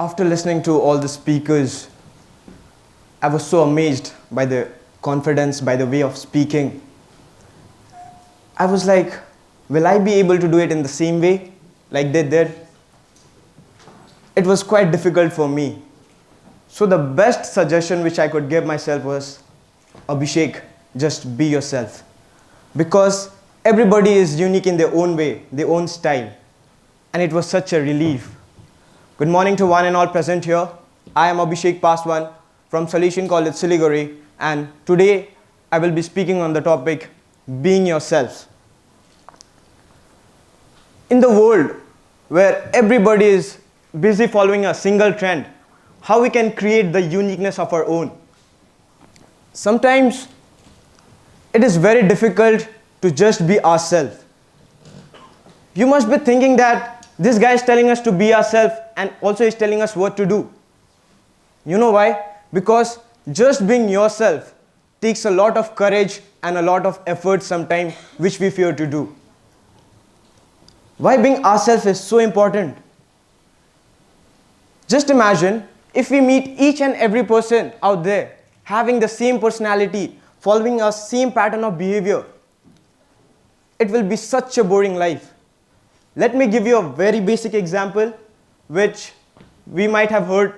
After listening to all the speakers, I was so amazed by the confidence, by the way of speaking. I was like, will I be able to do it in the same way like they did? It was quite difficult for me. So the best suggestion which I could give myself was, Abhishek, just be yourself. Because everybody is unique in their own way, their own style. And it was such a relief. Good morning to one and all present here. I am Abhishek Paswan from Salesian College, Siliguri, and today I will be speaking on the topic, being yourself. In the world where everybody is busy following a single trend, how we can create the uniqueness of our own? Sometimes it is very difficult to just be ourselves. You must be thinking that this guy is telling us to be ourselves and also is telling us what to do. You know why? Because just being yourself takes a lot of courage and a lot of effort sometimes which we fear to do. Why being ourselves is so important? Just imagine if we meet each and every person out there having the same personality, following a same pattern of behavior. It will be such a boring life. Let me give you a very basic example which we might have heard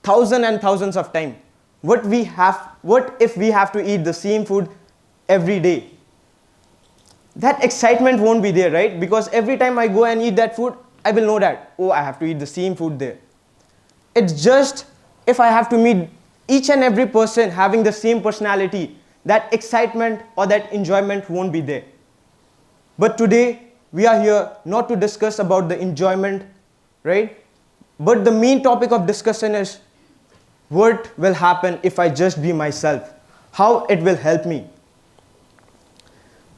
thousands and thousands of times. What if we have to eat the same food every day? That excitement won't be there, right? Because every time I go and eat that food, I will know that, oh, I have to eat the same food there. It's just if I have to meet each and every person having the same personality, that excitement or that enjoyment won't be there. But today, we are here not to discuss about the enjoyment, right? But the main topic of discussion is what will happen if I just be myself? How it will help me?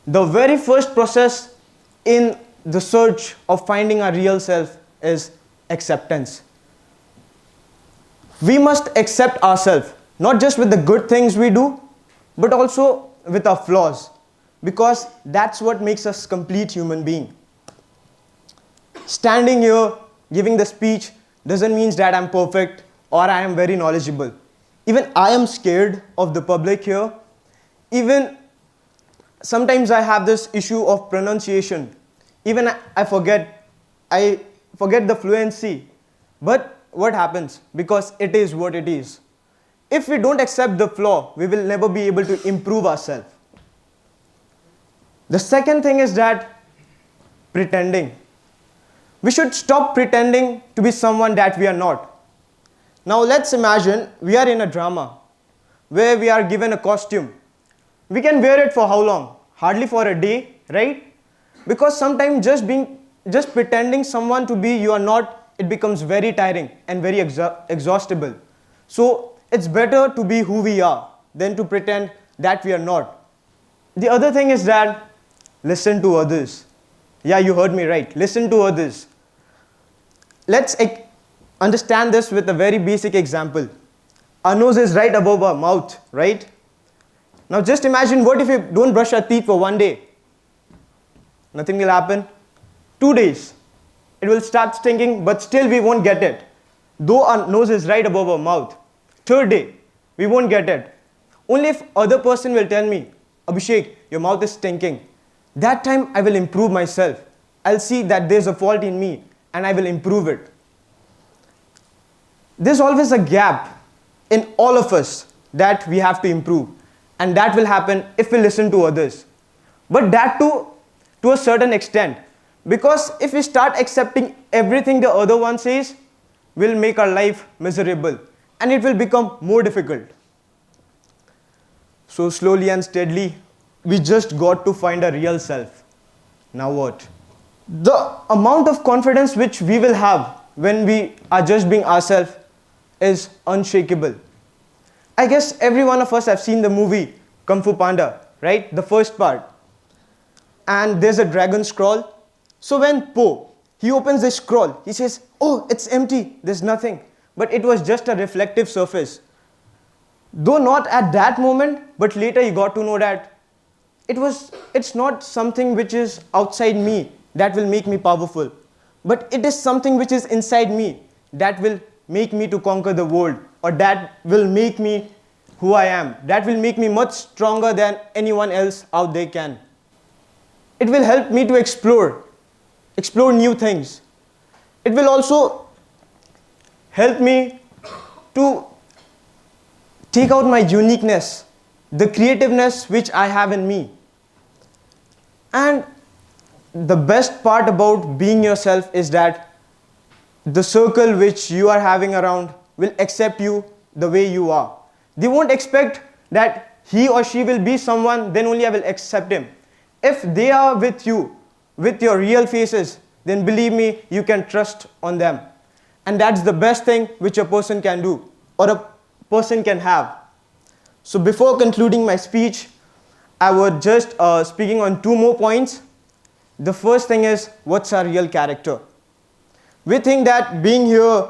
The very first process in the search of finding our real self is acceptance. We must accept ourselves, not just with the good things we do, but also with our flaws, because that's what makes us complete human being. Standing here, giving the speech, doesn't mean that I'm perfect or I am very knowledgeable. Even I am scared of the public here. Even sometimes I have this issue of pronunciation. Even I forget the fluency. But what happens? Because it is what it is. If we don't accept the flaw, we will never be able to improve ourselves. The second thing is that pretending. We should stop pretending to be someone that we are not. Now let's imagine we are in a drama where we are given a costume. We can wear it for how long? Hardly for a day, right? Because sometimes just pretending someone to be you are not, it becomes very tiring and very exhaustible. So it's better to be who we are than to pretend that we are not. The other thing is that listen to others. Yeah, you heard me right. Listen to others. Let's understand this with a very basic example. Our nose is right above our mouth, right? Now just imagine, what if we don't brush our teeth for one day? Nothing will happen. 2 days. It will start stinking, but still we won't get it. Though our nose is right above our mouth. 3rd day, we won't get it. Only if other person will tell me, Abhishek, your mouth is stinking. That time I will improve myself. I'll see that there's a fault in me and I will improve it. There's always a gap in all of us that we have to improve. And that will happen if we listen to others. But that too, to a certain extent. Because if we start accepting everything the other one says, will make our life miserable. And it will become more difficult. So slowly and steadily, we just got to find a real self. Now what? The amount of confidence which we will have when we are just being ourselves is unshakable. I guess every one of us have seen the movie Kung Fu Panda, right? The first part. And there's a dragon scroll. So when Po, he opens the scroll, he says, oh, it's empty, there's nothing. But it was just a reflective surface. Though not at that moment, but later he got to know that it's not something which is outside me that will make me powerful, but it is something which is inside me that will make me to conquer the world, or that will make me who I am. That will make me much stronger than anyone else out there can. It will help me to explore new things. It will also help me to take out my uniqueness, the creativeness which I have in me. And the best part about being yourself is that the circle which you are having around will accept you the way you are. They won't expect that he or she will be someone, then only I will accept him. If they are with you, with your real faces, then believe me, you can trust on them. And that's the best thing which a person can do, or a person can have. So before concluding my speech, I would just speaking on 2 more points. The first thing is, what's our real character? We think that being here,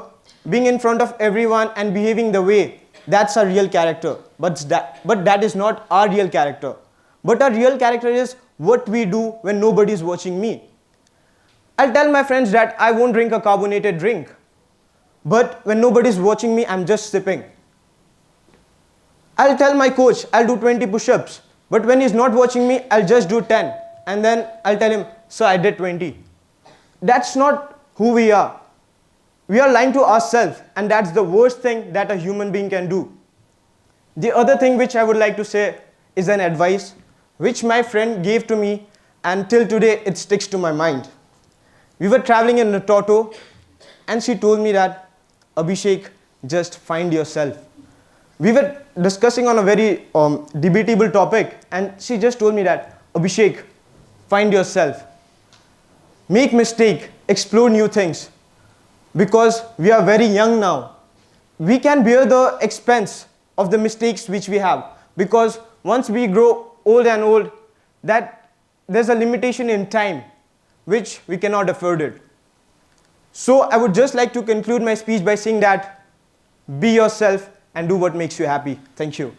being in front of everyone and behaving the way, that's our real character. But that is not our real character. But our real character is what we do when nobody is watching me. I'll tell my friends that I won't drink a carbonated drink. But when nobody is watching me, I'm just sipping. I'll tell my coach, I'll do 20 push-ups. But when he's not watching me, I'll just do 10. And then I'll tell him, so I did 20. That's not who we are. We are lying to ourselves, and that's the worst thing that a human being can do. The other thing which I would like to say is an advice which my friend gave to me, and till today it sticks to my mind. We were traveling in Nototo, and she told me that, Abhishek, just find yourself. We were discussing on a very debatable topic, and she just told me that, Abhishek, find yourself. Make mistake, explore new things. Because we are very young now. We can bear the expense of the mistakes which we have. Because once we grow old and old, that there's a limitation in time which we cannot afford it. So I would just like to conclude my speech by saying that be yourself and do what makes you happy. Thank you.